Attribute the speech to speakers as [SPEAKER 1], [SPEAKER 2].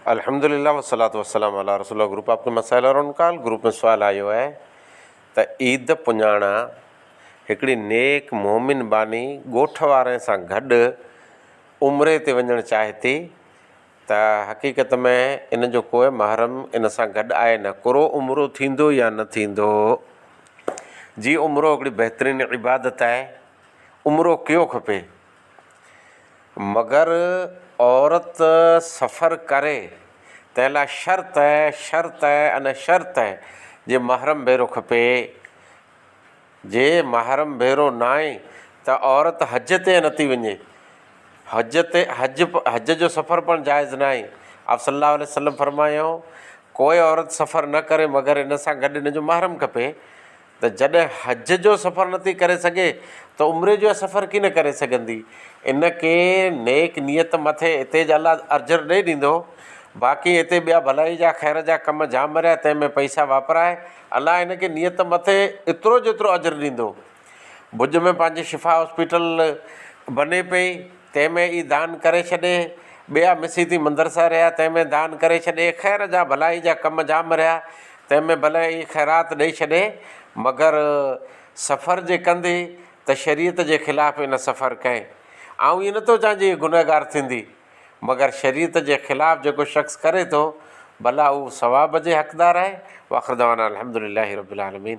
[SPEAKER 1] अल्हम्दुलिल्लाह वस्सलातु वस्सलाम अला रसूलिल्लाह। ग्रुप आपके मसाइल और उनकाल ग्रुप में सवाल आयो है त ईद पुञाणा हिकिड़ी नेक मोमिन बानी ॻोठ वारनि सां गॾु उम्रे ते वञणु चाहे थी त हक़ीक़त में इन जो कोई महरम इन सां गॾु आहे न। कुरो उमिरो थींदो या न थींदो। जी उमिरो हिकिड़ी बहितरीन इबादत आहे, उमिरो कयो खपे, मगर औरत सफ़र करे तंहिं लाइ शर्त आहे जे महरम भेरो खपे। जे महरम भेरो न आहे त औरत हज ते नथी वञे। हज जो सफ़र पण जाइज़ न आहे। आप सल्लल्लाहु अलैहि वसल्लम फरमायो कोई औरत सफ़र न करे मगर इन सां गॾु इन जो महरम खपे। त जॾहिं हज जो सफ़र नथी करे सघे त उमिरि जो सफ़र कीन करे सघंदी। इन खे नेक नियत मथे हिते जा अलाह अर्जर ॾेई ॾींदो। बाक़ी हिते ॿिया भलाई जा ख़ैर जा कम जाम रहिया तंहिंमें पैसा वापराए अलाह हिन खे नियत मथे एतिरो जेतिरो अजर ॾींदो। भुज में पंहिंजी शिफ़ा हॉस्पिटल बने पई, तंहिंमें ई दान करे छॾे। ॿिया मसीती मंदरसा रहिया तंहिंमें दान करे छॾे। ख़ैर जा भलाई जा कम जाम रहिया तंहिंमें भले ई ख़ैरात ॾेई छॾे। मगर सफ़र जे कंदे त शरीयत जे ख़िलाफ़ु इन सफ़र कयईं। ऐं इहो नथो चवां जे गुनहगार थींदी, मगर शरीयत जे ख़िलाफ़ु जेको शख़्स करे थो भला उहो सवाब जे हक़दार आहे। वाख़िर दवाना अल्हम्दुलिल्लाहि रब्बिल आलमीन।